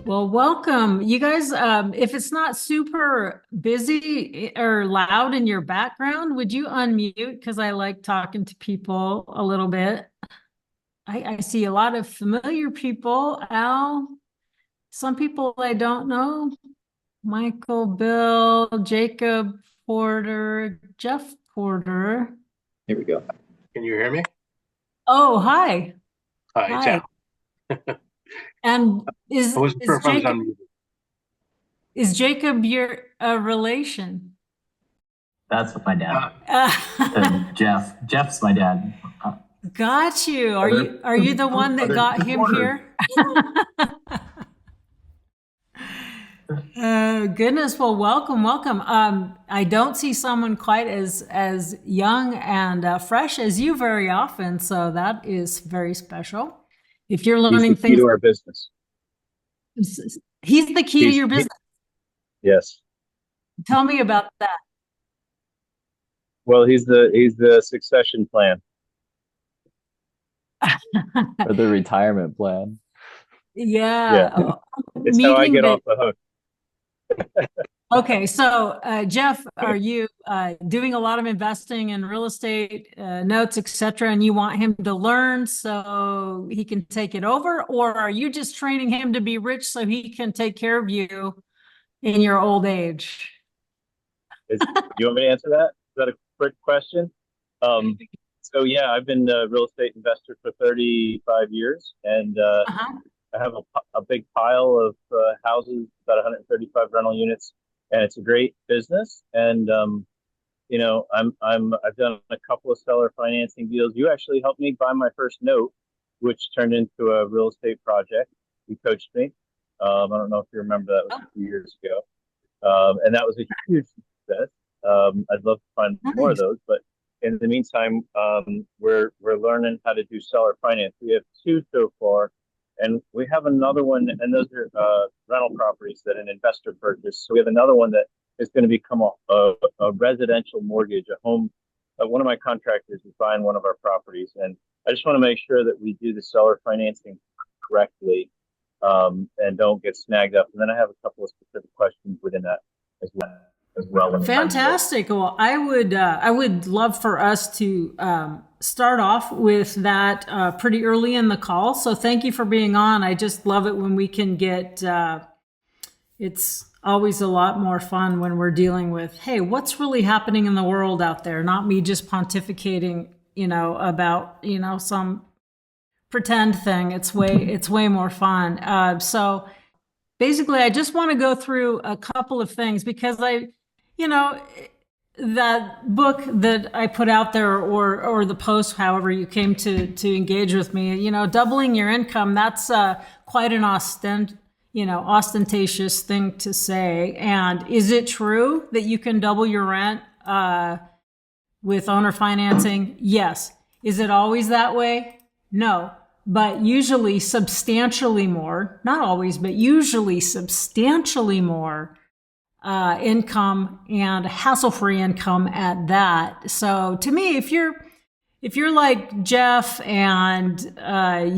Well, welcome. You guys, if it's not super busy or loud in your background, would you unmute? Because I like talking to people a little bit. I see a lot of familiar people. Al, some people I don't know. Michael, Bill, Jacob Porter, Jeff Porter. Here we go. Can you hear me? Oh, hi. Hi, it's Al. And I wasn't sure if I was unmuted. is Jacob your relation? That's my dad. Uh, Jeff's my dad. Got you. Are you the one that got him here? Goodness. Well, welcome. I don't see someone quite as young and fresh as you very often, so that is very special. If you're learning He's the key to our business. He's the key to your business. Yes. Tell me about that. Well, he's the succession plan. Or the retirement plan. Yeah. It's how I get off the hook. Okay, so Jeff, are you doing a lot of investing in real estate, notes, etc., and you want him to learn so he can take it over, or are you just training him to be rich so he can take care of you in your old age? Do you want me to answer that? Is that a quick question? So yeah, I've been a real estate investor for 35 years, and I have a big pile of houses, about 135 rental units, and it's a great business. And I've done a couple of seller financing deals. You actually helped me buy my first note, which turned into a real estate project. You coached me. I don't know if you remember, that was a few years ago, and that was a huge success. I'd love to find more of those, but in the meantime, we're learning how to do seller finance. We have two so far. And we have another one, and those are rental properties that an investor purchased. So we have another one that is going to become a residential mortgage, a home. One of my contractors is buying one of our properties, and I just want to make sure that we do the seller financing correctly, and don't get snagged up. And then I have a couple of specific questions within that as well. Fantastic. Well, I would love for us to start off with that pretty early in the call. So thank you for being on. I just love it when we can get, it's always a lot more fun when we're dealing with, hey, what's really happening in the world out there? Not me just pontificating, about, some pretend thing. It's way more fun. So basically I just want to go through a couple of things because that book that I put out there or the post, however you came to engage with me, doubling your income, that's quite an ostentatious thing to say. And is it true that you can double your rent with owner financing? Yes. Is it always that way? No. But usually substantially more, not always, but usually substantially more income, and hassle-free income at that. So to me, if you're like Jeff and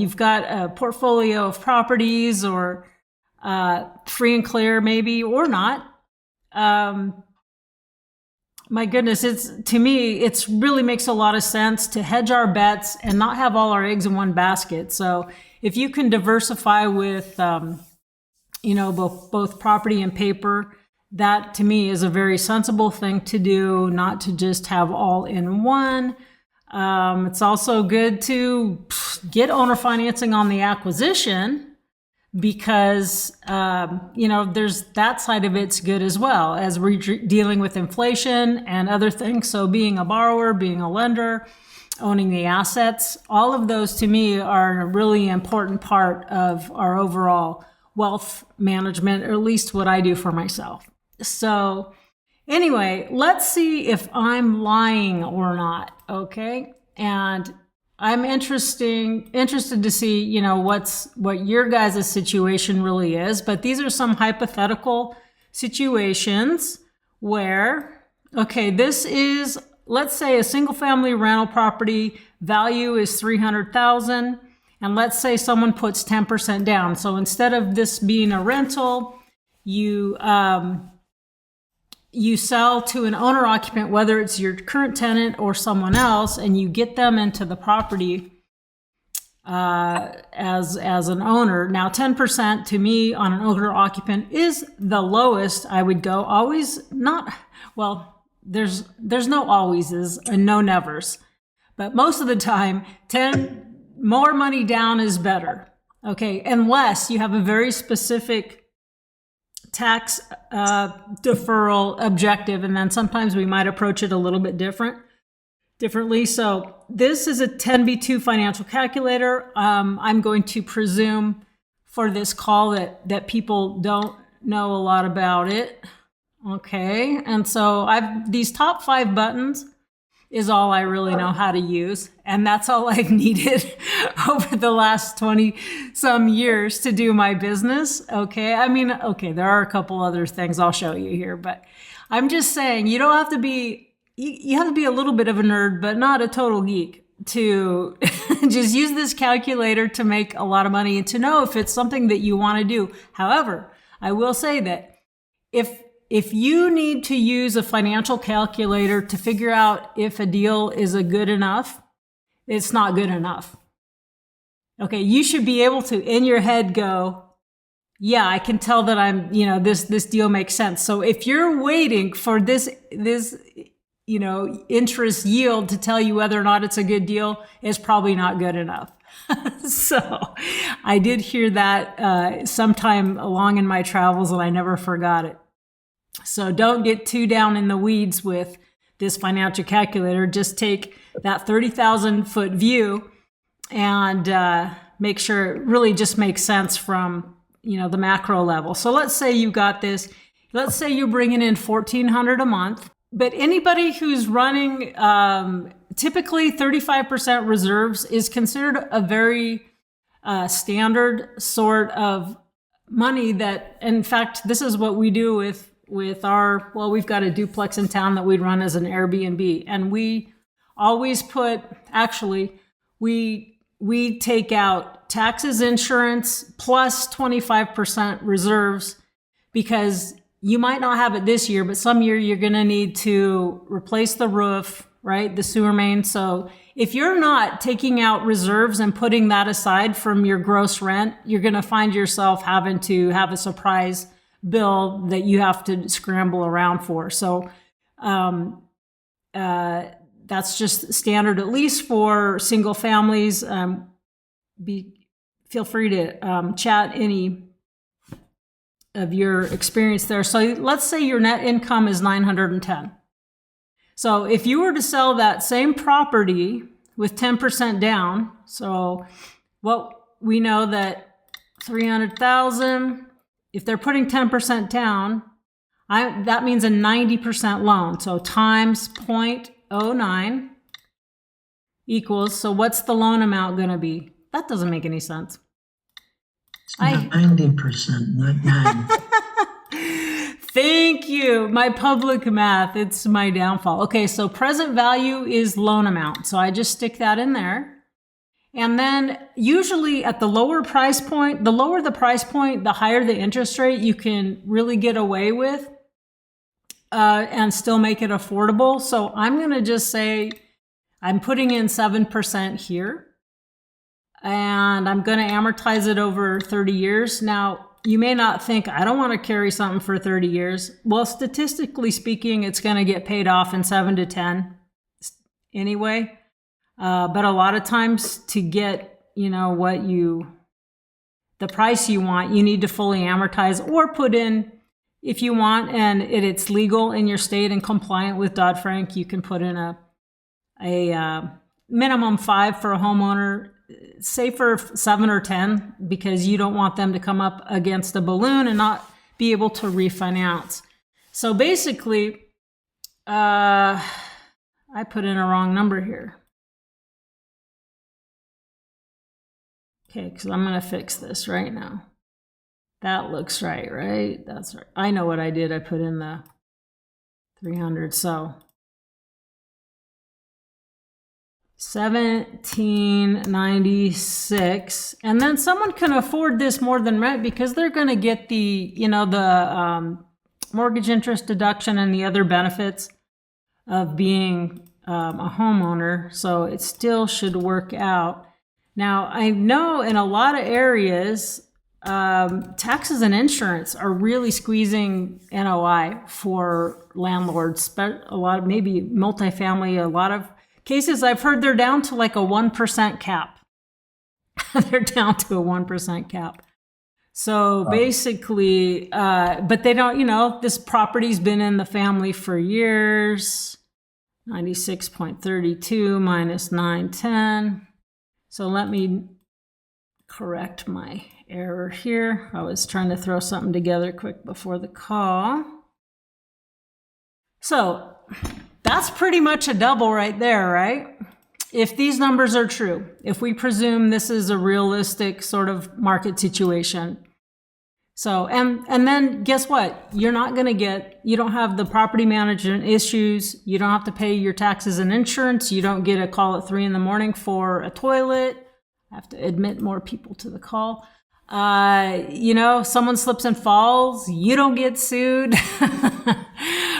you've got a portfolio of properties or free and clear maybe or not, my goodness, it really makes a lot of sense to hedge our bets and not have all our eggs in one basket. So if you can diversify with both property and paper, that to me is a very sensible thing to do, not to just have all in one. It's also good to get owner financing on the acquisition because, there's that side of it's good as well as we're dealing with inflation and other things. So being a borrower, being a lender, owning the assets, all of those to me are a really important part of our overall wealth management, or at least what I do for myself. So anyway, let's see if I'm lying or not. Okay. And I'm interested to see, what your guys' situation really is. But these are some hypothetical situations where, okay, this is let's say a single family rental property value is 300,000, and let's say someone puts 10% down. So instead of this being a rental, you sell to an owner occupant, whether it's your current tenant or someone else, and you get them into the property as an owner. Now, 10% to me on an owner occupant is the lowest I would go. Always not, well, there's no alwayses and no nevers, but most of the time, 10 more money down is better. Okay, unless you have a very specific tax deferral objective, and then sometimes we might approach it a little bit differently. So this is a 10b2 financial calculator. I'm going to presume for this call that people don't know a lot about it. Okay, and so these top 5 buttons is all I really know how to use, and that's all I've needed over the last 20 some years to do my business. Okay, I mean, okay, there are a couple other things I'll show you here, but I'm just saying you don't have to be, you have to be a little bit of a nerd, but not a total geek to just use this calculator to make a lot of money and to know if it's something that you want to do. However, I will say that if you need to use a financial calculator to figure out if a deal is a good enough, it's not good enough. Okay, you should be able to, in your head, go, yeah, I can tell that I'm, this deal makes sense. So if you're waiting for this interest yield to tell you whether or not it's a good deal, it's probably not good enough. So I did hear that sometime along in my travels, and I never forgot it. So don't get too down in the weeds with this financial calculator. Just take that 30,000 foot view and make sure it really just makes sense from, the macro level. So let's say you got this. Let's say you're bringing in $1,400 a month, but anybody who's running typically 35% reserves is considered a very standard sort of money that, in fact, this is what we do with our, well, we've got a duplex in town that we'd run as an Airbnb. And we always we take out taxes, insurance, plus 25% reserves, because you might not have it this year, but some year you're going to need to replace the roof, right? The sewer main. So if you're not taking out reserves and putting that aside from your gross rent, you're going to find yourself having to have a surprise bill that you have to scramble around for. So that's just standard, at least for single families. Feel free to chat any of your experience there. So let's say your net income is 910. So if you were to sell that same property with 10% down, so what we know that 300,000, if they're putting 10% down, that means a 90% loan. So times 0.09 equals, so what's the loan amount going to be? That doesn't make any sense. It's 90%, not 9. Thank you. My public math, it's my downfall. Okay, so present value is loan amount. So I just stick that in there. And then usually at the lower price point, the lower the price point, the higher the interest rate you can really get away with and still make it affordable. So I'm going to just say I'm putting in 7% here, and I'm going to amortize it over 30 years. Now, you may not think, I don't want to carry something for 30 years. Well, statistically speaking, it's going to get paid off in 7 to 10 anyway. But a lot of times to get, the price you want, you need to fully amortize or put in, if you want, and it's legal in your state and compliant with Dodd-Frank, you can put in a minimum 5 for a homeowner, say for 7 or 10, because you don't want them to come up against a balloon and not be able to refinance. So basically, I put in a wrong number here. Okay, because I'm going to fix this right now. That looks right, right? That's right. I know what I did. I put in the 300. So 1796, and then someone can afford this more than rent because they're going to get the, the mortgage interest deduction and the other benefits of being a homeowner. So it still should work out. Now, I know in a lot of areas, taxes and insurance are really squeezing NOI for landlords. A lot of maybe multifamily, a lot of cases I've heard they're down to like a 1% cap. They're down to a 1% cap. So basically, but they don't, this property's been in the family for years. 96.32 minus 910. So let me correct my error here. I was trying to throw something together quick before the call. So that's pretty much a double right there, right? If these numbers are true, if we presume this is a realistic sort of market situation. So, and then guess what? You don't have the property management issues. You don't have to pay your taxes and insurance. You don't get a call at 3 a.m. for a toilet. I have to admit more people to the call. Someone slips and falls. You don't get sued,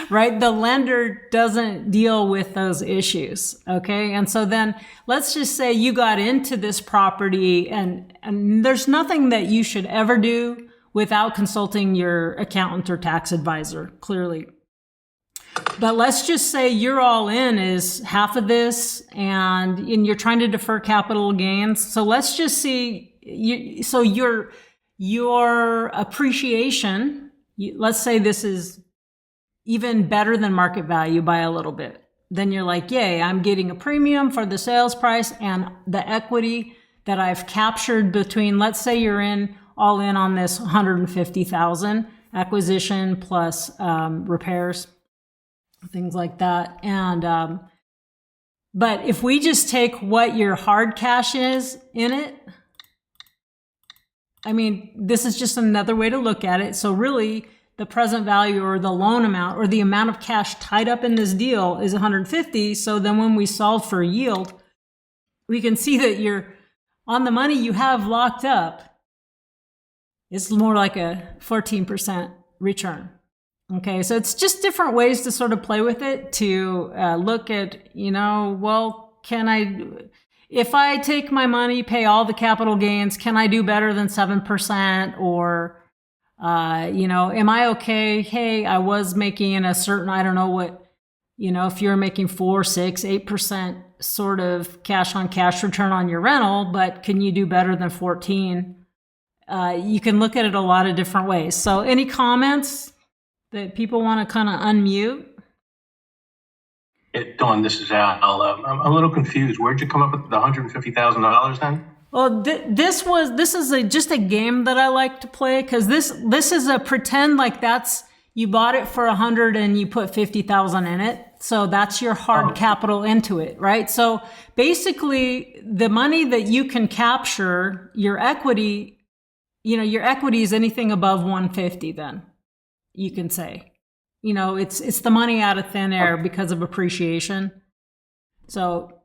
right? The lender doesn't deal with those issues. Okay. And so then let's just say you got into this property and there's nothing that you should ever do without consulting your accountant or tax advisor, clearly. But let's just say you're all in is half of this and you're trying to defer capital gains. So let's just see, your appreciation, let's say this is even better than market value by a little bit. Then you're like, yay, I'm getting a premium for the sales price and the equity that I've captured between, let's say you're all in on this 150,000 acquisition plus repairs, things like that. And but if we just take what your hard cash is in it, I mean, this is just another way to look at it. So really, the present value or the loan amount or the amount of cash tied up in this deal is 150. So then when we solve for yield, we can see that you're on the money you have locked up. It's more like a 14% return. Okay, so it's just different ways to sort of play with it to look at, if I take my money, pay all the capital gains, can I do better than 7%? Or, am I okay? Hey, I was making a certain, I don't know what, if you're making 4, 6, 8% sort of cash on cash return on your rental, but can you do better than 14? You can look at it a lot of different ways. So any comments that people want to kind of unmute? Dawn, this is Al. I'm a little confused. Where'd you come up with the $150,000 then? Well, this is just a game that I like to play because this is a pretend like you bought it for 100 and you put 50,000 in it. So that's your hard capital into it, right? So basically the money that you can capture, your equity is anything above 150 then you can say, it's the money out of thin air because of appreciation. So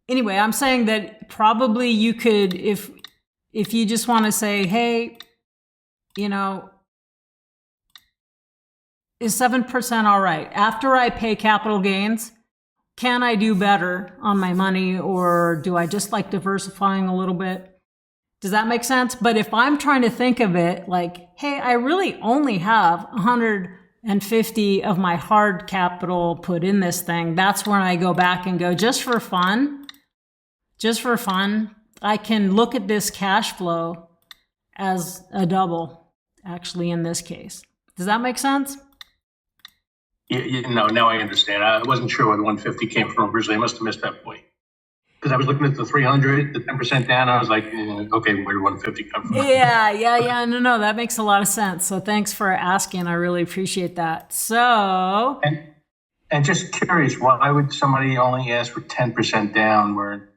anyway, I'm saying that probably you could, if you just want to say, hey, is 7% all right? After I pay capital gains, can I do better on my money or do I just like diversifying a little bit? Does that make sense? But if I'm trying to think of it like, hey, I really only have 150 of my hard capital put in this thing, that's when I go back and go, just for fun, I can look at this cash flow as a double, actually, in this case. Does that make sense? Now I understand. I wasn't sure where the 150 came from originally. I must have missed that point. Because I was looking at the 300, the 10% down. I was like, okay, where did 150 come from? Yeah. No, that makes a lot of sense. So thanks for asking. I really appreciate that. So. And just curious, why would somebody only ask for 10% down where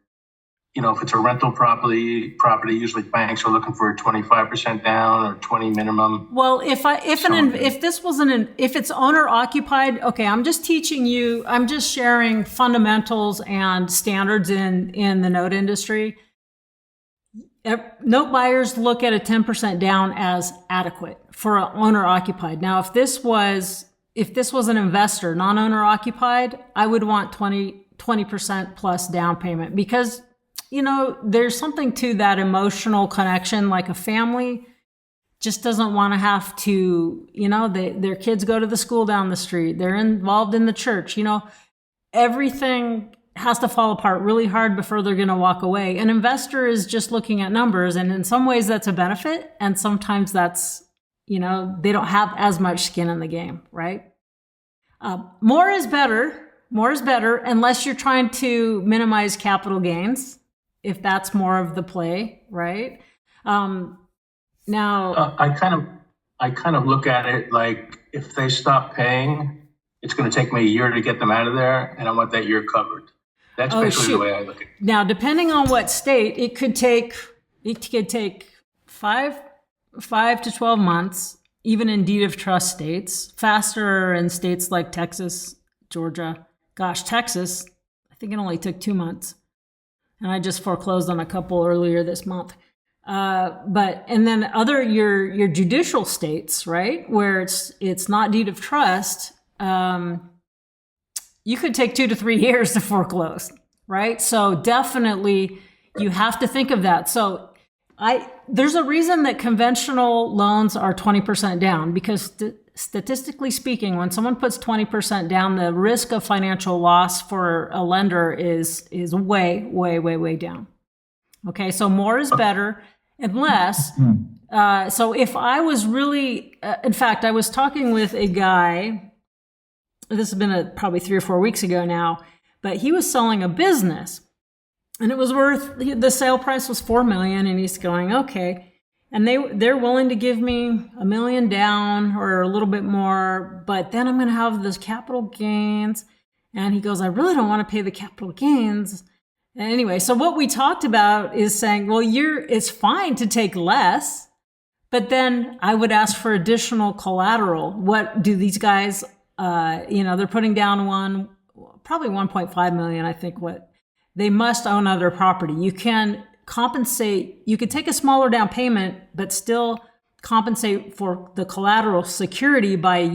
if it's a rental property, usually banks are looking for a 25% down or 20 minimum. Well, if it's owner occupied, okay, I'm just sharing fundamentals and standards in the note industry. Note buyers look at a 10% down as adequate for an owner occupied. Now, if this was an investor, non-owner occupied, I would want 20% plus down payment, because there's something to that emotional connection. Like a family just doesn't want to have to, their kids go to the school down the street. They're involved in the church. Everything has to fall apart really hard before they're going to walk away. An investor is just looking at numbers. And in some ways that's a benefit. And sometimes that's, they don't have as much skin in the game, right? More is better, unless you're trying to minimize capital gains, if that's more of the play, right? Now, I kind of look at it like, if they stop paying, it's going to take me a year to get them out of there, and I want that year covered. That's basically the way I look at it. Now, depending on what state, it could take 5 to 12 months, even in deed of trust states. Faster in states like Texas, Georgia. Gosh, Texas, I think it only took 2 months. And I just foreclosed on a couple earlier this month. And then your judicial states, right, where it's not deed of trust, you could take 2 to 3 years to foreclose, right? So definitely you have to think of that. So there's a reason that conventional loans are 20% down, because statistically speaking, when someone puts 20% down, the risk of financial loss for a lender is way, way, way, way down. Okay, so more is better, unless, so if I was really, in fact, I was talking with a guy, this has been probably 3 or 4 weeks ago now, but he was selling a business, and it was the sale price was $4 million, and he's going, okay. And they're willing to give me $1 million down or a little bit more, but then I'm going to have this capital gains. And he goes, I really don't want to pay the capital gains. And anyway, so what we talked about is saying, well, it's fine to take less, but then I would ask for additional collateral. What do these guys, they're putting down probably 1.5 million, I think, what they must own other property. You can compensate, you could take a smaller down payment, but still compensate for the collateral security by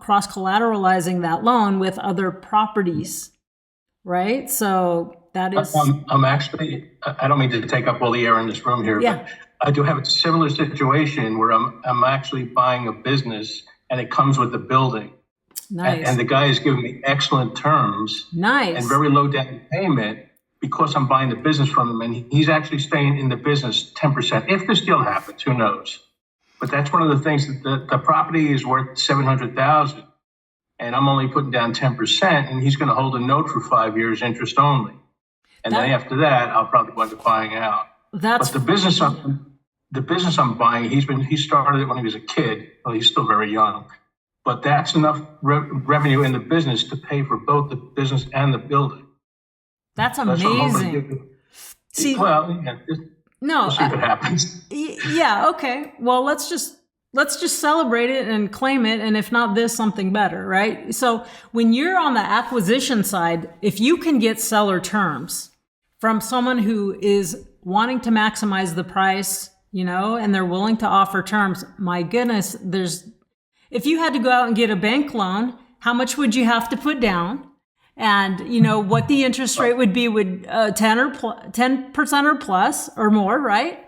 cross collateralizing that loan with other properties, right? So that is. I'm actually, I don't mean to take up all the air in this room here, but I do have a similar situation where I'm actually buying a business, and it comes with the building. Nice. And the guy is giving me excellent terms. Nice. And very low down payment, because I'm buying the business from him, and he's actually staying in the business 10%. If this deal happens, who knows? But that's one of the things, that the property is worth $700,000, and I'm only putting down 10%, and he's going to hold a note for 5 years, interest only. And then after that, I'll probably wind up buying out. But the business I'm buying, he started it when he was a kid. Well, he's still very young. But that's enough revenue in the business to pay for both the business and the building. That's amazing. See, we'll see if it happens. Yeah. Okay. Well, let's just celebrate it and claim it. And if not this, something better, right? So when you're on the acquisition side, if you can get seller terms from someone who is wanting to maximize the price, and they're willing to offer terms, my goodness, if you had to go out and get a bank loan, how much would you have to put down? And what the interest rate would be 10% or plus or more, right?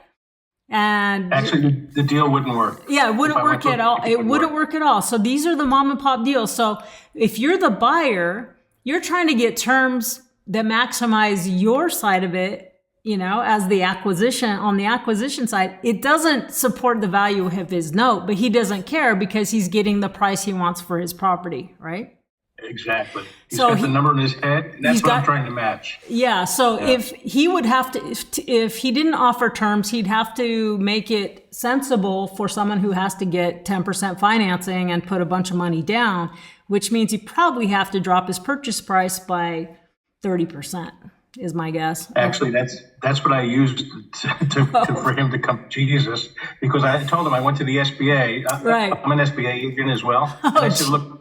And actually, the deal wouldn't work. Yeah, it wouldn't work at all. It wouldn't work at all. So these are the mom and pop deals. So if you're the buyer, you're trying to get terms that maximize your side of it. As on the acquisition side, it doesn't support the value of his note, but he doesn't care because he's getting the price he wants for his property, right? Exactly. He's got the number in his head, and that's what I'm trying to match. Yeah. So if he would have to, if he didn't offer terms, he'd have to make it sensible for someone who has to get 10% financing and put a bunch of money down, which means he'd probably have to drop his purchase price by 30%. is my guess. Actually, that's what I used for him to come to Jesus, because I told him I went to the SBA. Right. I'm an SBA agent as well. And I said, look,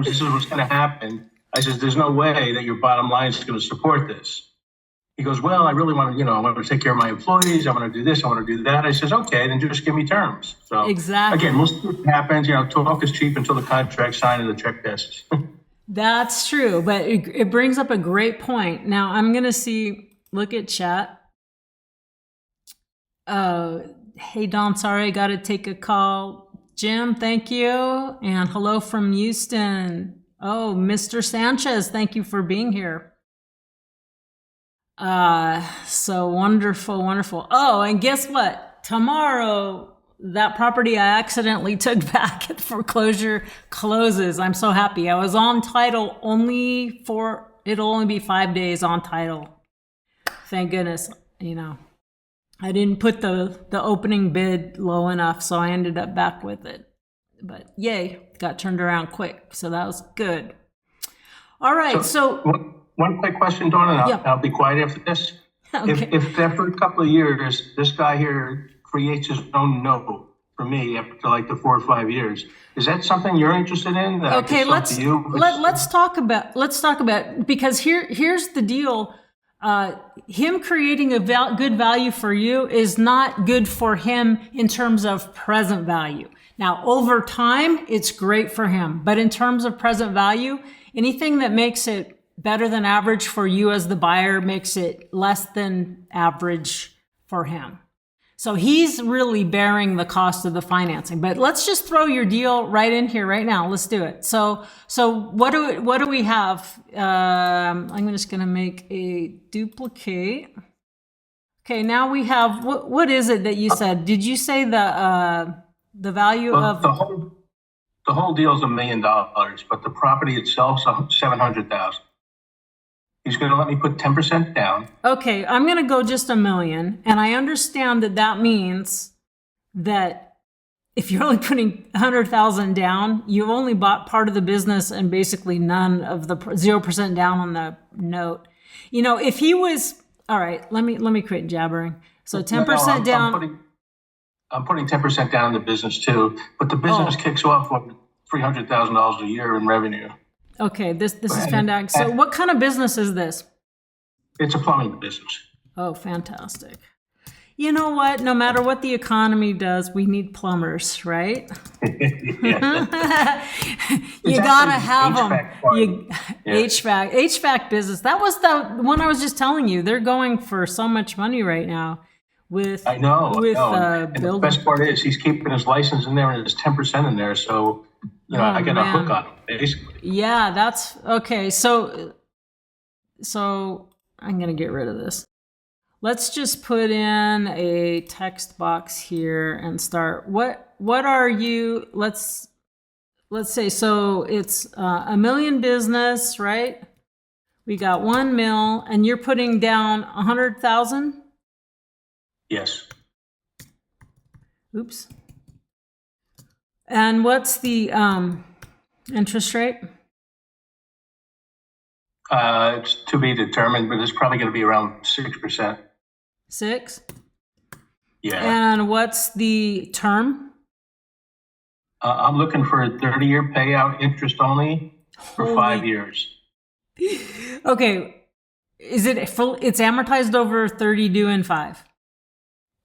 this is what's going to happen. I said, there's no way that your bottom line is going to support this. He goes, well, I really want to, I want to take care of my employees. I want to do this. I want to do that. I says, okay, then just give me terms. So Exactly. again, most of it happens, talk is cheap until the contract's signed and the check passes. That's true, but it brings up a great point. Now I'm going to look at chat. Hey, Don, sorry, I got to take a call. Jim, thank you. And hello from Houston. Oh, Mr. Sanchez, thank you for being here. So wonderful, wonderful. Oh, and guess what? Tomorrow, that property I accidentally took back at foreclosure closes. I'm so happy. I was on title it'll only be 5 days on title. Thank goodness, I didn't put the opening bid low enough, so I ended up back with it. But yay, got turned around quick. So that was good. All right, so one quick question, Dawn, and Yeah. I'll be quiet after this. Okay. If after a couple of years, this guy here creates his own note for me after like the 4 or 5 years, is that something you're interested in? That Okay, I can sell to you? let's talk about because here's the deal. Him creating a good value for you is not good for him in terms of present value. Now, over time, it's great for him, but in terms of present value, anything that makes it better than average for you as the buyer makes it less than average for him. So he's really bearing the cost of the financing. But let's just throw your deal right in here right now. Let's do it. So what do we have? I'm just going to make a duplicate. Okay, now we have what is it that you said? Did you say the value of the whole deal is $1 million, but the property itself is $700,000. He's going to let me put 10% down. Okay, I'm going to go just $1 million. And I understand that means that if you're only putting 100,000 down, you've only bought part of the business and basically none of the 0% down on the note. If he was, all right, let me quit jabbering. So 10% down. I'm putting 10% down in the business too, but the business kicks off with $300,000 a year in revenue. Okay, this is fantastic. So what kind of business is this? It's a plumbing business. Oh, fantastic. You know what? No matter what the economy does, we need plumbers, right? You gotta have them. HVAC business. That was the one I was just telling you. They're going for so much money right now. I know. And the best part is he's keeping his license in there and his 10% in there. So, I get a hook on him, basically. Yeah, that's okay. So I'm going to get rid of this. Let's just put in a text box here and start. What are you? Let's say, so it's $1 million business, right? We got 1 mil and you're putting down 100,000. Yes. Oops. And what's the interest rate? It's to be determined, but it's probably going to be around 6%. 6? Yeah. And what's the term? I'm looking for a 30-year payout, interest only, for 5 years. Okay. Is it full? It's amortized over 30, due in 5.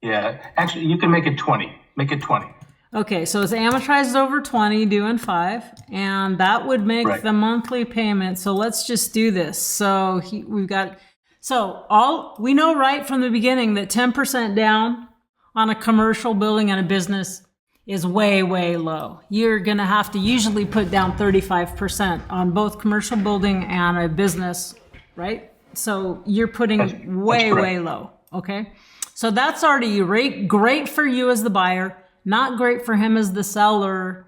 Yeah. Actually, you can make it 20. Make it 20. Okay, so it's amortized over 20, due in 5, and that would make the monthly payment. So let's just do this. So we know right from the beginning that 10% down on a commercial building and a business is way, way low. You're going to have to usually put down 35% on both commercial building and a business, right? So you're putting way low, okay? So that's already great for you as the buyer. Not great for him as the seller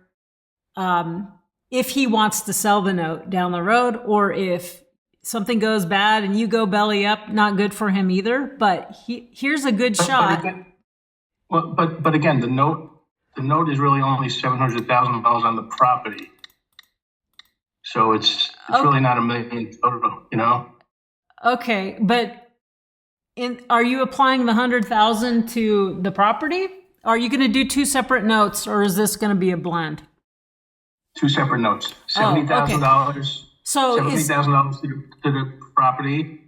if he wants to sell the note down the road, or if something goes bad and you go belly up, not good for him either. But here's a good shot. But again, the note is really only $700,000 on the property. So it's really not $1 million total, Okay, but are you applying the 100,000 to the property? Are you going to do two separate notes, or is this going to be a blend? Two separate notes, Oh, okay. $70,000. So $70,000 to the property,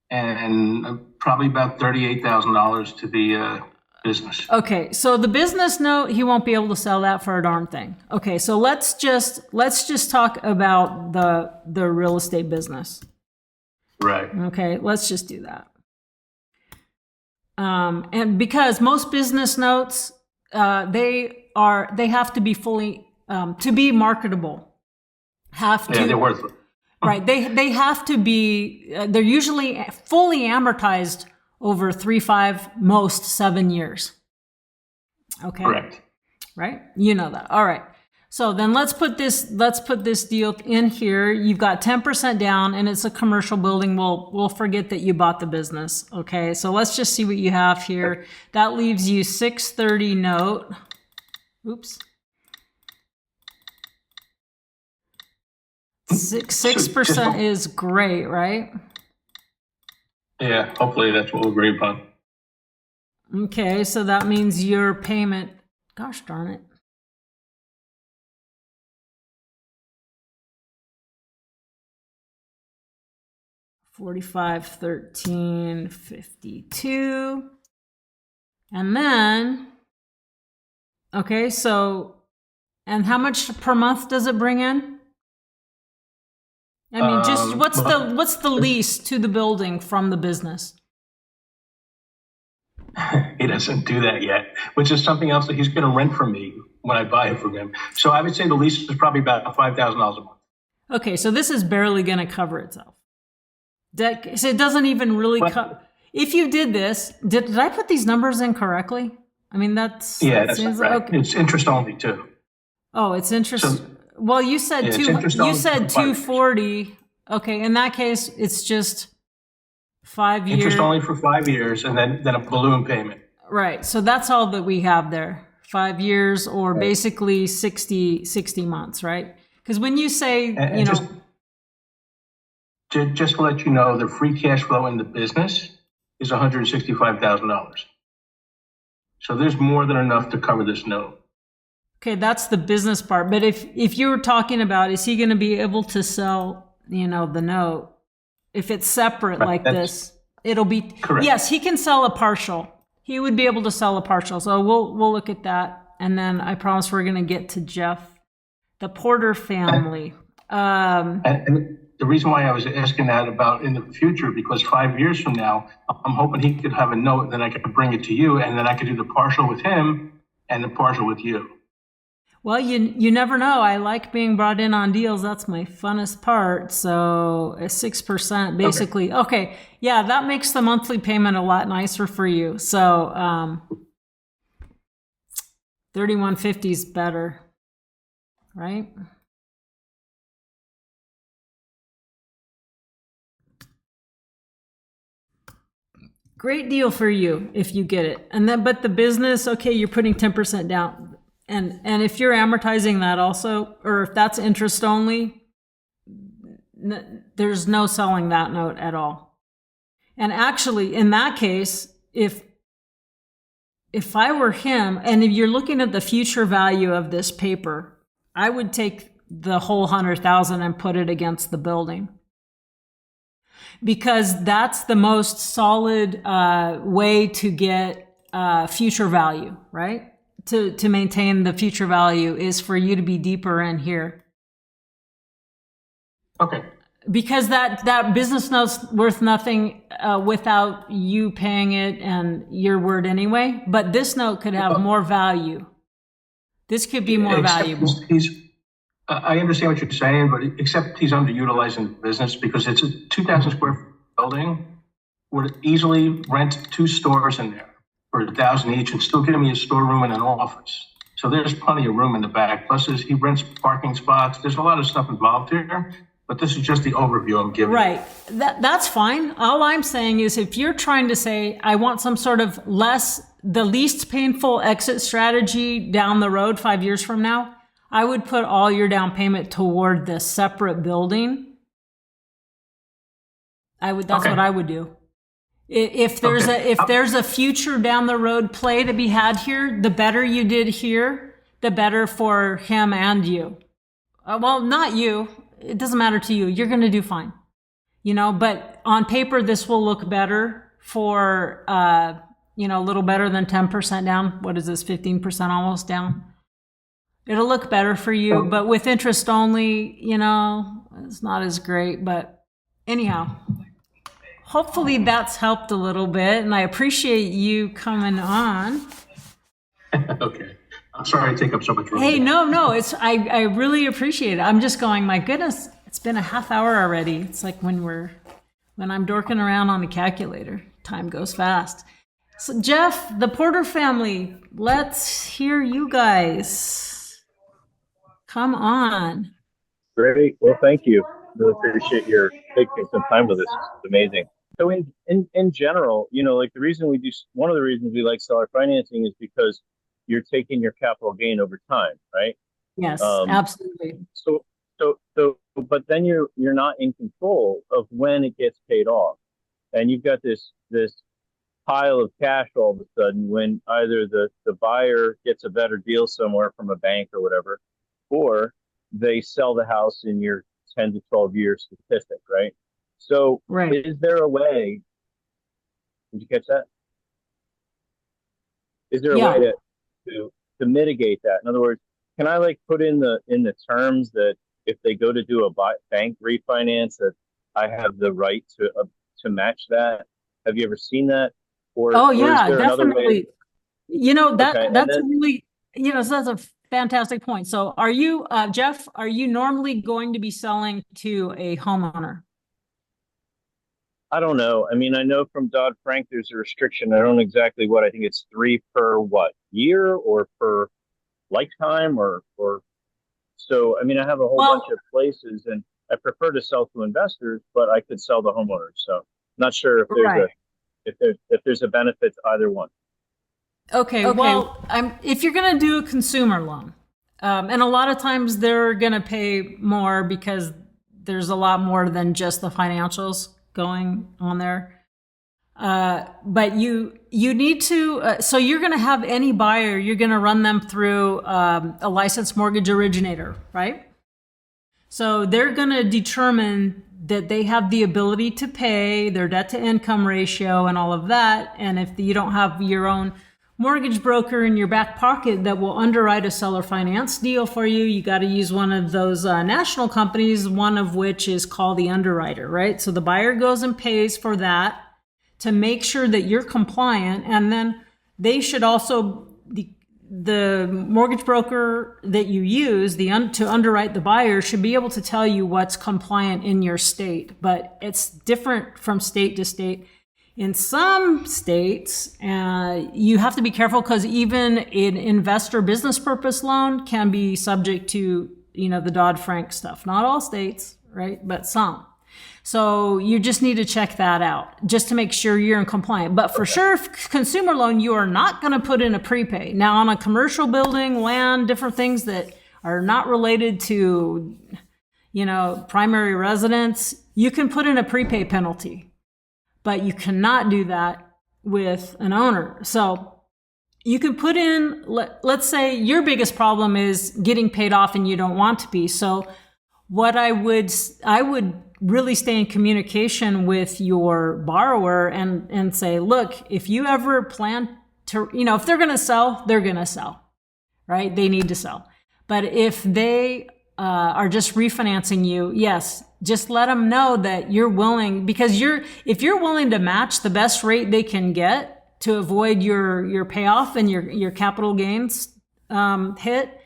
and probably about $38,000 to the business. Okay, so the business note, he won't be able to sell that for a darn thing. Okay, so let's just talk about the real estate business. Right. Okay, let's just do that. And because most business notes, they have to be fully to be marketable. Yeah, they're worthless. Right. They have to be. They're usually fully amortized over 3, 5, most 7 years. Okay. Correct. Right. You know that. All right. So then let's put this deal in here. You've got 10% down, and it's a commercial building. We'll forget that you bought the business. Okay. So let's just see what you have here. That leaves you 630 note. Oops. 6% is great, right? Yeah, hopefully that's what we'll agree upon. Okay, so that means your payment, gosh darn it. $45,1352. And then, okay, so, and how much per month does it bring in? I mean, just what's the lease to the building from the business? He doesn't do that yet, which is something else that he's going to rent from me when I buy it from him. So I would say the lease is probably about $5,000 a month. Okay, so this is barely going to cover itself. So it doesn't even really cover. If you did this, did I put these numbers in correctly? I mean, that's right. Okay. It's interest only too. Oh, it's interest. So, well, you said yeah, you said 240. Okay, in that case, it's just 5 years. Interest only for 5 years, and then a balloon payment. Right. So that's all that we have there. 5 years, or basically 60 months, right? Because when you say, just to let you know, the free cash flow in the business is $165,000. So there's more than enough to cover this note. Okay, that's the business part. But if you were talking about, is he going to be able to sell, the note? If it's separate like this, it'll be correct. Yes, he can sell a partial. He would be able to sell a partial. So we'll look at that, and then I promise we're going to get to Jeff, the Porter family. And the reason why I was asking that about in the future, because 5 years from now, I'm hoping he could have a note, then I could bring it to you, and then I could do the partial with him and the partial with you. Well, you never know. I like being brought in on deals. That's my funnest part. So 6% basically. Okay. Yeah, that makes the monthly payment a lot nicer for you. So $31.50 is better, right? Great deal for you if you get it. And then, but the business, okay, you're putting 10% down. And if you're amortizing that also, or if that's interest only, there's no selling that note at all. And actually, in that case, if I were him, and if you're looking at the future value of this paper, I would take the whole 100,000 and put it against the building. Because that's the most solid way to get future value, right? To maintain the future value is for you to be deeper in here. Okay. Because that business note's worth nothing without you paying it and your word anyway. But this note could have more value. This could be more valuable. I understand what you're saying, but except he's underutilizing the business because it's a 2,000 square foot building. Would easily rent 2 stores in there for $1,000 each and still give me a storeroom and an office. So there's plenty of room in the back. Plus, he rents parking spots. There's a lot of stuff involved here, but this is just the overview I'm giving. Right. That's fine. All I'm saying is if you're trying to say, I want some sort of the least painful exit strategy down the road 5 years from now, I would put all your down payment toward the separate building. That's Okay. what I would do. If there's Okay. if there's a future down the road play to be had here, the better you did here, the better for him and you. Well, not you. It doesn't matter to you. You're going to do fine. But on paper, this will look better for, a little better than 10% down. What is this, 15% almost down? It'll look better for you, but with interest only, it's not as great. But anyhow, hopefully that's helped a little bit, and I appreciate you coming on. Okay. I'm sorry to take up so much room. Hey, no, I really appreciate it. I'm just going, my goodness, it's been a half hour already. It's like when I'm dorking around on the calculator, time goes fast. So Jeff, the Porter family, let's hear you guys. Come on. Great. Well, thank you. Really appreciate your taking some time with us. It's amazing. So in general, like one of the reasons we like seller financing is because you're taking your capital gain over time, right? Yes, Um, absolutely. So, but then you're not in control of when it gets paid off, and you've got this pile of cash all of a sudden when either the buyer gets a better deal somewhere from a bank or whatever, or they sell the house in your 10 to 12 year statistic, right? So, Right. is there a way? Did you catch that? Is there a Yeah. way to mitigate that? In other words, can I put in the terms that if they go to do a bank refinance, that I have the right to match that? Have you ever seen that? Or Oh is yeah, there another way? definitely. Okay, and That's then a really, so that's a fantastic point. So are you, Jeff, are you normally going to be selling to a homeowner? I don't know. I mean, I know from Dodd-Frank there's a restriction. I don't know exactly what. I think it's 3 per year or per lifetime or so. I mean, I have a whole bunch of places, and I prefer to sell to investors, but I could sell to homeowners. So not sure if Right. if there's a benefit to either one. Okay. Well, if you're going to do a consumer loan, and a lot of times they're going to pay more because there's a lot more than just the financials going on there. But you need to, so you're going to have any buyer, you're going to run them through a licensed mortgage originator, right? So they're going to determine that they have the ability to pay, their debt to income ratio and all of that. And if you don't have your own mortgage broker in your back pocket that will underwrite a seller finance deal for you, you got to use one of those national companies, one of which is called the underwriter, right? So the buyer goes and pays for that to make sure that you're compliant. And then they should also, the mortgage broker that you use to underwrite the buyer should be able to tell you what's compliant in your state, but it's different from state to state. In some states, you have to be careful because even an investor business purpose loan can be subject to, the Dodd-Frank stuff. Not all states, right? But some. So you just need to check that out just to make sure you're in compliant. But for sure, consumer loan, you are not going to put in a prepay. Now on a commercial building, land, different things that are not related to, primary residence, you can put in a prepay penalty. But you cannot do that with an owner. So you can put in, let's say your biggest problem is getting paid off and you don't want to be. So what I would really stay in communication with your borrower and say, look, if you ever plan to, if they're going to sell, they're going to sell, right? They need to sell. But if they are just refinancing you, yes, just let them know that you're willing, because if you're willing to match the best rate they can get to avoid your payoff and your capital gains hit,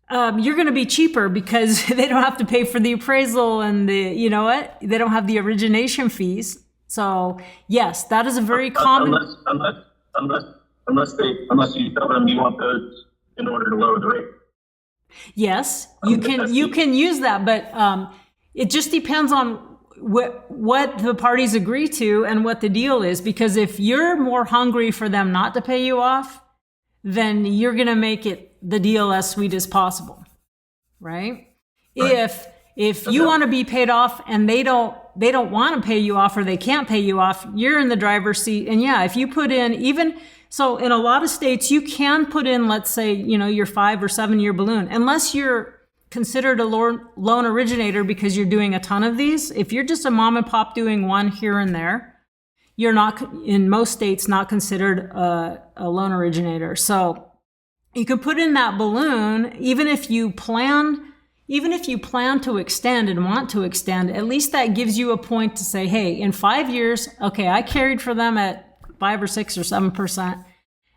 you're going to be cheaper because they don't have to pay for the appraisal and they don't have the origination fees. So yes, that is a very common. Unless you tell them you want those in order to lower the rate. Yes, you can use that, but it just depends on what the parties agree to and what the deal is. Because if you're more hungry for them not to pay you off, then you're going to make the deal as sweet as possible, right? If you want to be paid off and they don't they don't want to pay you off or they can't pay you off, you're in the driver's seat. And yeah, if you put in even, so in a lot of states, you can put in, let's say, your 5 or 7 year balloon, unless you're considered a loan originator because you're doing a ton of these. If you're just a mom and pop doing one here and there, you're not, in most states, not considered a loan originator. So you could put in that balloon, even if you plan to extend and want to extend, at least that gives you a point to say, hey, in 5 years, okay, I carried for them at 5 or 6 or 7%.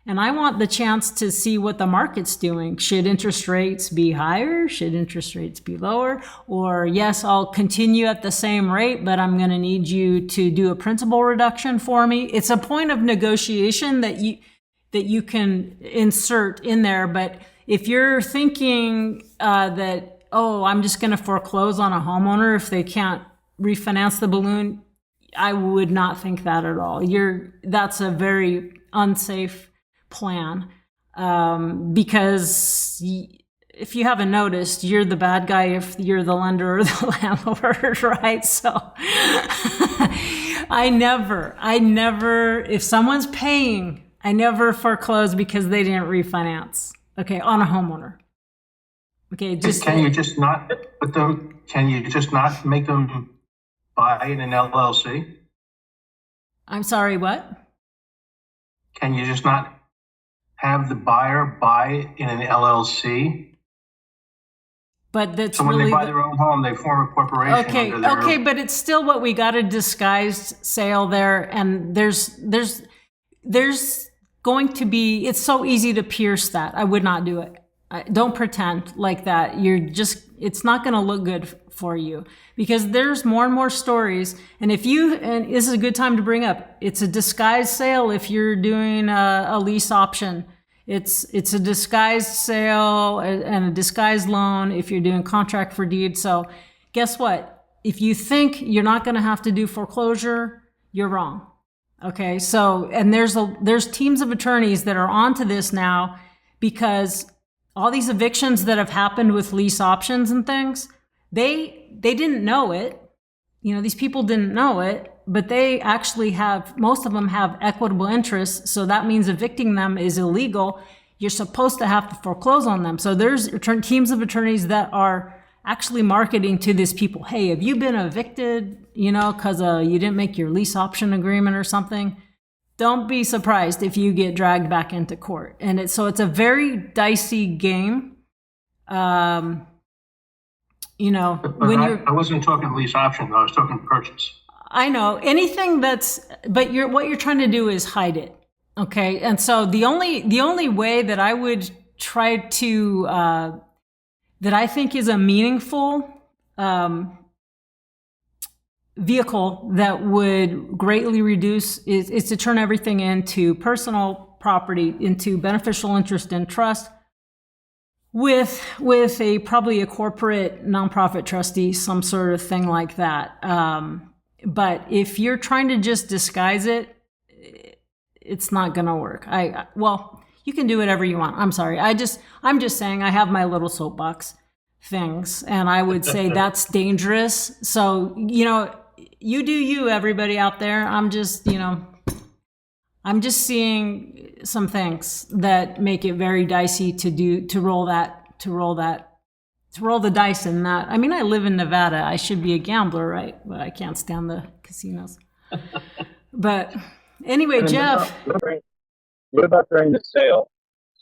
And I want the chance to see what the market's doing. Should interest rates be higher? Should interest rates be lower? Or yes, I'll continue at the same rate, but I'm going to need you to do a principal reduction for me. It's a point of negotiation that you can insert in there. But if you're thinking that, oh, I'm just going to foreclose on a homeowner if they can't refinance the balloon, I would not think that at all. That's a very unsafe plan, because if you haven't noticed, you're the bad guy if you're the lender or the landlord, right? So I never, if someone's paying, I never foreclose because they didn't refinance, okay, on a homeowner. Okay, Can you just not make them buy in an LLC? I'm sorry, what? Can you just not have the buyer buy in an LLC? But that's so when really they buy their own home, they form a corporation. Okay, but it's still what we got, a disguised sale there, and there's going to be, it's so easy to pierce that. I would not do it. Don't pretend like that. It's not going to look good for you, because there's more and more stories. And and this is a good time to bring up, it's a disguised sale if you're doing a lease option. It's a disguised sale and a disguised loan if you're doing contract for deed. So guess what? If you think you're not going to have to do foreclosure, you're wrong. Okay. So, and there's teams of attorneys that are onto this now, because all these evictions that have happened with lease options and things, they didn't know it. These people didn't know it, but they actually most of them have equitable interests. So that means evicting them is illegal. You're supposed to have to foreclose on them. So there's teams of attorneys that are actually marketing to these people. Hey, have you been evicted, because you didn't make your lease option agreement or something? Don't be surprised if you get dragged back into court. And it's a very dicey game. But I wasn't talking lease option, I was talking purchase. I know anything but what you're trying to do is hide it. Okay. And so the only way that I would try to, that I think is a meaningful, vehicle that would greatly reduce is to turn everything into personal property, into beneficial interest in trust, with probably a corporate nonprofit trustee, some sort of thing like that. But if you're trying to just disguise it, it's not going to work. You can do whatever you want. I'm sorry. I'm just saying I have my little soapbox things, and I would say that's dangerous. So, you do you, everybody out there. I'm just seeing some things that make it very dicey to roll the dice in that. I mean, I live in Nevada. I should be a gambler, right? But I can't stand the casinos. But anyway, Jeff. What about during the sale?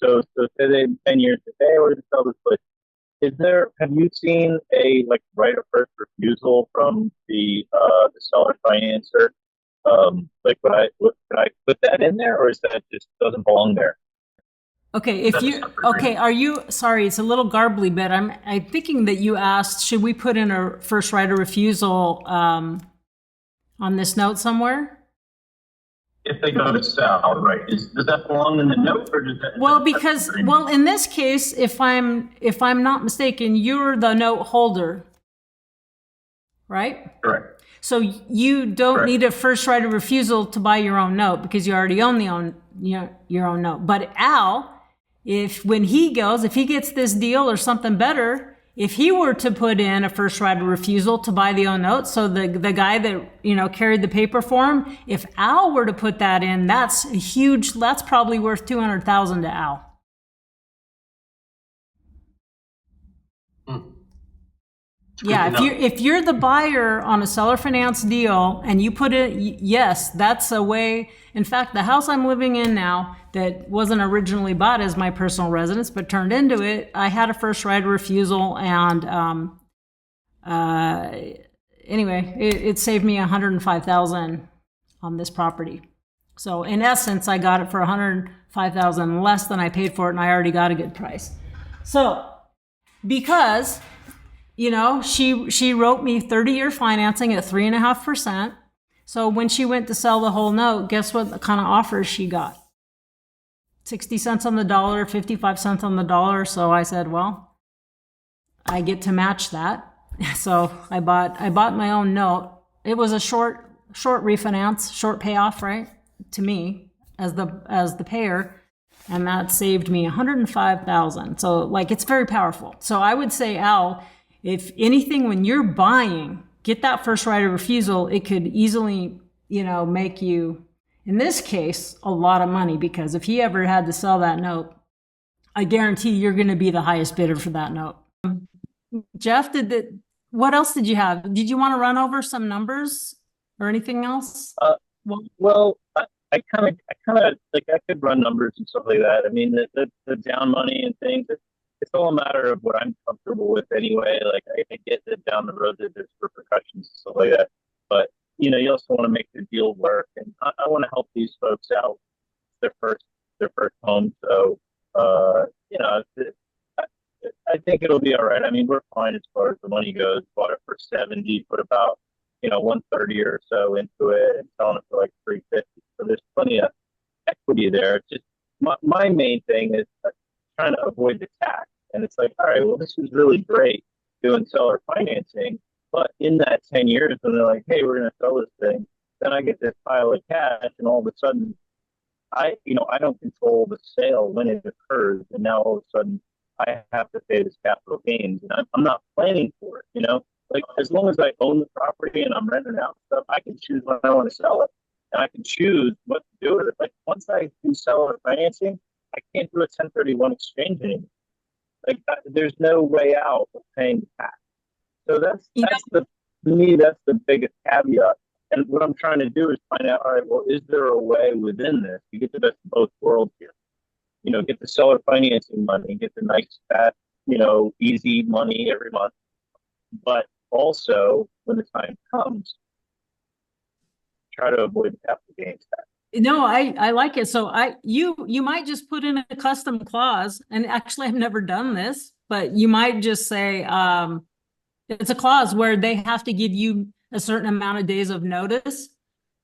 So say they 10 years today or to sell this place. Have you seen a right of first refusal from the seller financer? Could I put that in there, or is that just doesn't belong there? Okay, are you, sorry, it's a little garbly, but I'm thinking that you asked, should we put in a first right of refusal on this note somewhere? If they go to sell, right? Does that belong in the note, or does that? Well, in this case, if I'm not mistaken, you're the note holder, right? Correct. So you don't need a first right of refusal to buy your own note because you already own your own note. But Al, if he gets this deal or something better, if he were to put in a first right of refusal to buy the own note, so the guy that, carried the paper for him, if Al were to put that in, that's huge. That's probably worth $200,000 to Al. Yeah, if you're the buyer on a seller finance deal and you put it, yes, that's a way. In fact, the house I'm living in now that wasn't originally bought as my personal residence but turned into it, I had a first right of refusal, and anyway, it saved me $105,000 on this property. So in essence, I got it for $105,000 less than I paid for it, and I already got a good price. So because she wrote me 30-year financing at 3.5%. So when she went to sell the whole note, guess what kind of offers she got? 60 cents on the dollar, 55 cents on the dollar. So I said, well, I get to match that. So I bought my own note. It was a short refinance, short payoff, right? To me as the payer. And that saved me $105,000. So it's very powerful. So I would say, Al, if anything, when you're buying, get that first right of refusal. It could easily, make you, in this case, a lot of money, because if he ever had to sell that note, I guarantee you're going to be the highest bidder for that note. Jeff, what else did you have? Did you want to run over some numbers or anything else? Well, I kind of I could run numbers and stuff like that. I mean, the down money and things. It's all a matter of what I'm comfortable with anyway. I get that down the road that there's repercussions and stuff like that. But, you also want to make the deal work. And I want to help these folks out. Their first home. So, I think it'll be all right. I mean, we're fine as far as the money goes. Bought it for 70, put about, 130 or so into it and selling it for like 350. So there's plenty of equity there. It's just my main thing is trying to avoid the tax. And it's like, all right, well, this is really great doing seller financing. But in that 10 years, when they're like, hey, we're going to sell this thing, then I get this pile of cash, and all of a sudden, I don't control the sale when it occurs. And now all of a sudden, I have to pay this capital gains. And I'm not planning for it, as long as I own the property and I'm renting out stuff, I can choose when I want to sell it. And I can choose what to do with it. Once I do seller financing, I can't do a 1031 exchange anymore. There's no way out of paying the tax. So that's to me, that's the biggest caveat. And what I'm trying to do is find out, all right, well, is there a way within this to get the best of both worlds here? Get the seller financing money, get the nice, fat, easy money every month. But also, when the time comes, try to avoid the capital gains tax. No, I like it. So you might just put in a custom clause, and actually I've never done this, but you might just say it's a clause where they have to give you a certain amount of days of notice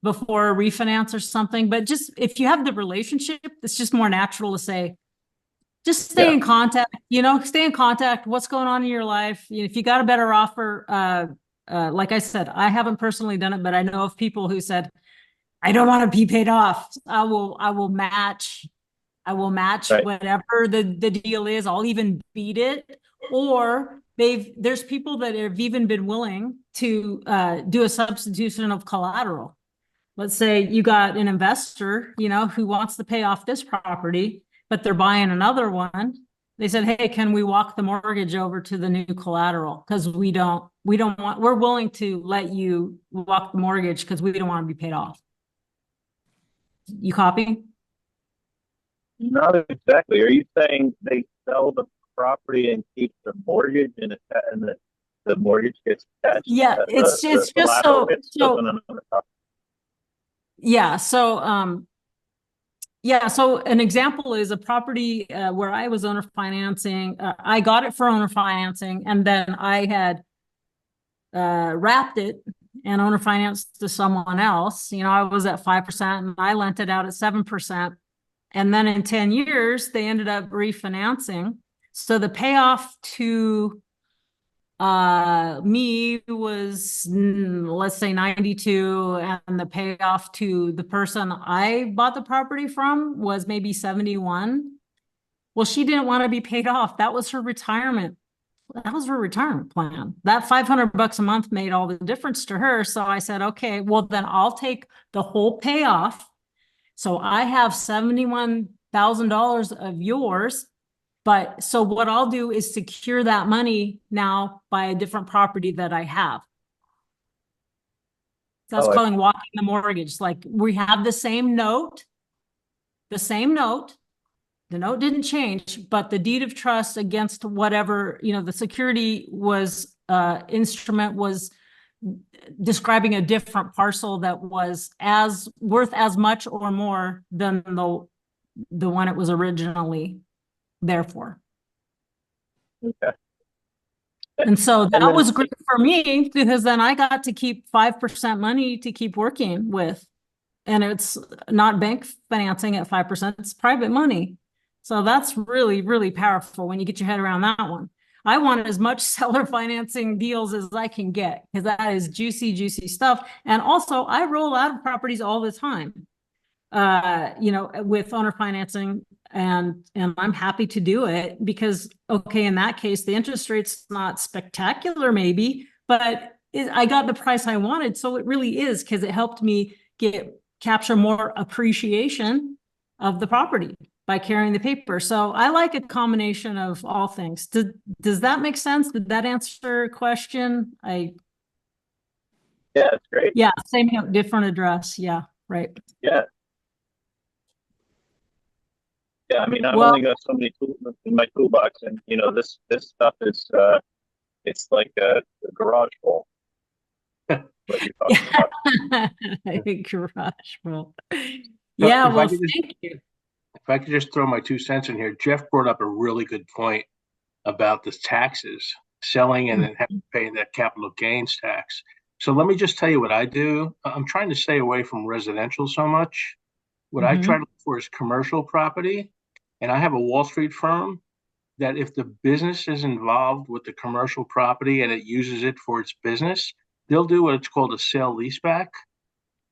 before a refinance or something. But just if you have the relationship, it's just more natural to say, just stay in contact, stay in contact. What's going on in your life? If you got a better offer, like I said, I haven't personally done it, but I know of people who said, I don't want to be paid off. I will match right. Whatever the deal is. I'll even beat it. Or there's people that have even been willing to do a substitution of collateral. Let's say you got an investor, who wants to pay off this property, but they're buying another one. They said, hey, can we walk the mortgage over to the new collateral? Because we're willing to let you walk the mortgage because we don't want to be paid off. You copy? Not exactly. Are you saying they sell the property and keep the mortgage and the mortgage gets attached? Yeah, it's just so. Yeah. So an example is a property where I was owner financing. I got it for owner financing, and then I had wrapped it and owner financed to someone else. I was at 5% and I lent it out at 7%. And then in 10 years, they ended up refinancing. So the payoff to me was, let's say 92, and the payoff to the person I bought the property from was maybe 71. Well, she didn't want to be paid off. That was her retirement that was her retirement plan. That $500 a month made all the difference to her. So I said, okay, well then I'll take the whole payoff. So I have $71,000 of yours. But so what I'll do is secure that money now by a different property that I have. That's calling walking the mortgage. Like we have the same note. The note didn't change, but the deed of trust against whatever, the security was, instrument was describing a different parcel that was worth as much or more than the one it was originally there for. Okay. And so that was great for me because then I got to keep 5% money to keep working with. And it's not bank financing at 5%, it's private money. So that's really, really powerful when you get your head around that one. I want as much seller financing deals as I can get because that is juicy, juicy stuff. And also I roll out of properties all the time, with owner financing, and I'm happy to do it because, okay, in that case, the interest rate's not spectacular maybe, but I got the price I wanted. So it really is because it helped me capture more appreciation of the property by carrying the paper. So I like a combination of all things. Does that make sense? Did that answer your question? Yeah, that's great. Yeah, same note, different address. Yeah, right. Yeah. Yeah, I mean, I've only got so many tools in my toolbox, and this stuff is it's like a garage full. What you're talking about. Garage full. Yeah, well, thank you. If I could just throw my 2 cents in here, Jeff brought up a really good point about the taxes, selling and then having to pay that capital gains tax. So let me just tell you what I do. I'm trying to stay away from residential so much. What I try to look for is commercial property. And I have a Wall Street firm that if the business is involved with the commercial property and it uses it for its business, they'll do what it's called a sale leaseback.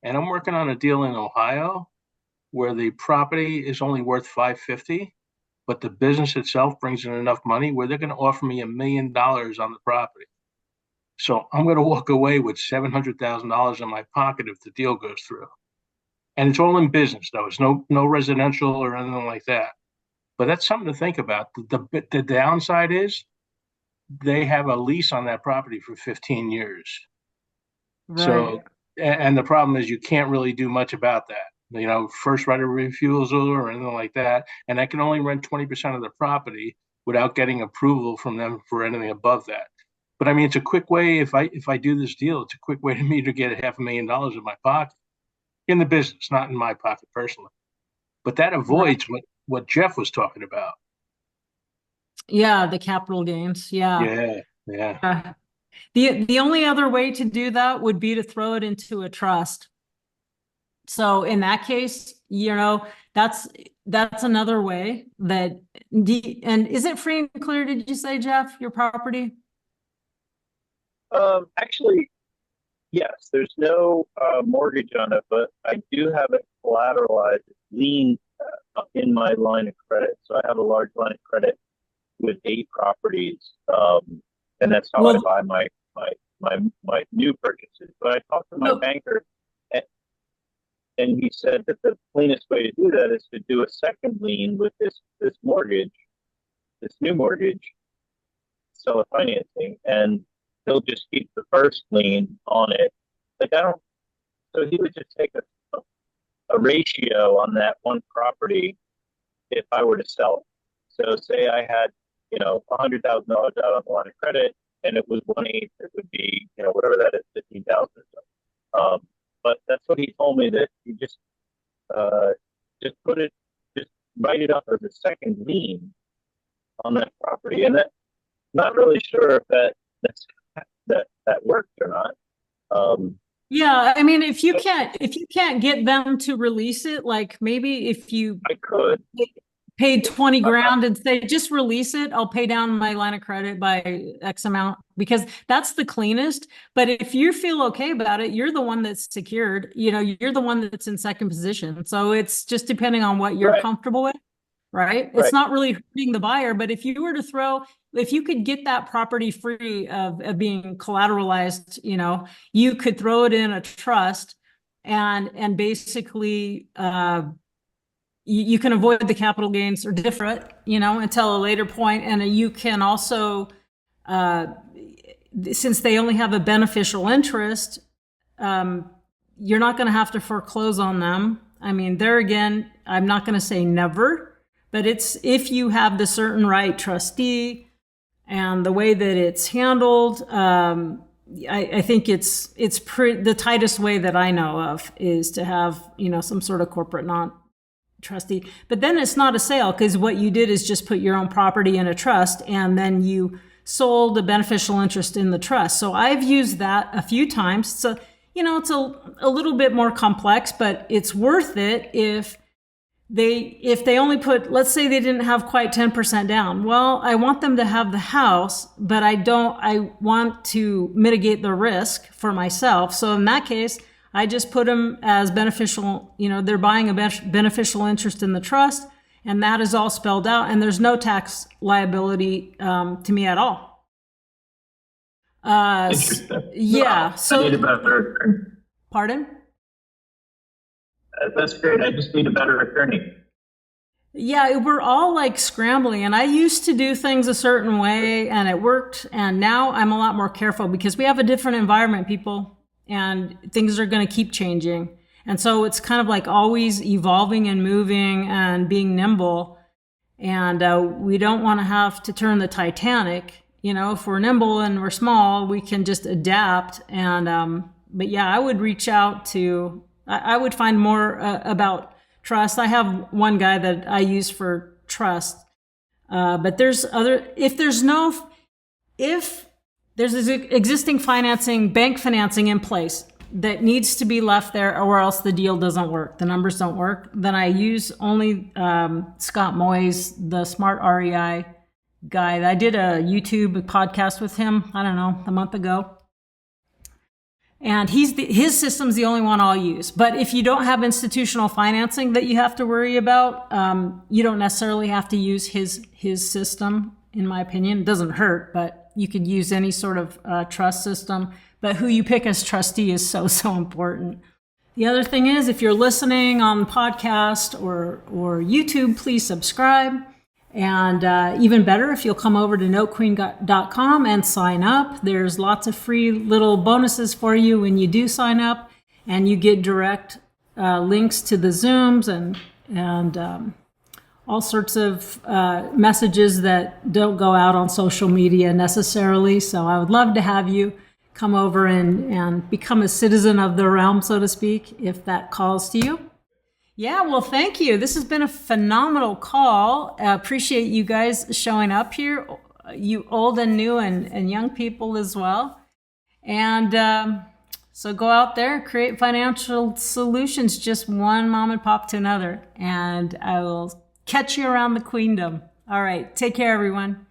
And I'm working on a deal in Ohio where the property is only worth $550, but the business itself brings in enough money where they're going to offer me $1 million on the property. So I'm going to walk away with $700,000 in my pocket if the deal goes through. And it's all in business, though. It's no residential or anything like that. But that's something to think about. The downside is they have a lease on that property for 15 years. Right. So, and the problem is you can't really do much about that. First right of refusal or anything like that. And I can only rent 20% of the property without getting approval from them for anything above that. But I mean, it's a quick way. If I do this deal, it's a quick way to me to get $500,000 in my pocket, in the business, not in my pocket personally. But that avoids what Jeff was talking about. Yeah, the capital gains. Yeah. The only other way to do that would be to throw it into a trust. So in that case, that's another way that and is it free and clear, did you say, Jeff, your property? Actually, yes, there's no mortgage on it, but I do have it collateralized, lien in my line of credit. So I have a large line of credit with 8 properties, and that's how I buy my new purchases. But I talked to my banker, and he said that the cleanest way to do that is to do a second lien with this mortgage, this new mortgage, seller financing, and he'll just keep the first lien on it. So he would just take a ratio on that one property if I were to sell it. So say I had, $100,000 out on the line of credit and it was 1/8, it would be, whatever that is, 15,000 or so. But that's what he told me, that you just write it up as a second lien on that property. And not really sure if that worked or not. Yeah, I mean, if you can't get them to release it, like maybe if I could paid 20 grand and say, just release it, I'll pay down my line of credit by X amount, because that's the cleanest. But if you feel okay about it, you're the one that's secured, you're the one that's in second position. So it's just depending on what you're comfortable with. right? Right. It's not really hurting the buyer, but if you were to if you could get that property free of being collateralized, you could throw it in a trust and basically, you can avoid the capital gains or defer it, until a later point. And you can also, since they only have a beneficial interest, you're not going to have to foreclose on them. I mean, there again, I'm not going to say never, but it's if you have the certain right trustee and the way that it's handled. I think it's the tightest way that I know of is to have, some sort of corporate non-trustee. But then it's not a sale, because what you did is just put your own property in a trust and then you sold a beneficial interest in the trust. So I've used that a few times. So, it's a little bit more complex, but it's worth it if they only put, let's say they didn't have quite 10% down. Well, I want them to have the house, but I want to mitigate the risk for myself. So in that case, I just put them as beneficial, they're buying a beneficial interest in the trust, and that is all spelled out, and there's no tax liability to me at all. Interesting. Yeah. I need a better. Pardon? That's great. I just need a better attorney. Yeah, we're all like scrambling, and I used to do things a certain way and it worked. And now I'm a lot more careful because we have a different environment, people, and things are going to keep changing. And so it's kind of like always evolving and moving and being nimble. And we don't want to have to turn the Titanic. If we're nimble and we're small, we can just adapt. And, but yeah, I would reach out to, I would find more about trust. I have one guy that I use for trust. But there's if there's existing financing, bank financing in place that needs to be left there, or else the deal doesn't work, the numbers don't work, then I use only Scott Moyes, the Smart REI guy. I did a YouTube podcast with him, I don't know, a month ago. And his system's the only one I'll use. But if you don't have institutional financing that you have to worry about, you don't necessarily have to use his system, in my opinion. It doesn't hurt, but you could use any sort of trust system. But who you pick as trustee is so important. The other thing is, if you're listening on the podcast or YouTube, please subscribe. And even better, if you'll come over to notequeen.com and sign up. There's lots of free little bonuses for you when you do sign up, and you get direct links to the Zooms and all sorts of messages that don't go out on social media necessarily. So I would love to have you come over and become a citizen of the realm, so to speak, if that calls to you. Yeah, well, thank you. This has been a phenomenal call. I appreciate you guys showing up here, you old and new and young people as well. And so go out there, create financial solutions, just one mom and pop to another. And I will catch you around the queendom. All right, take care, everyone.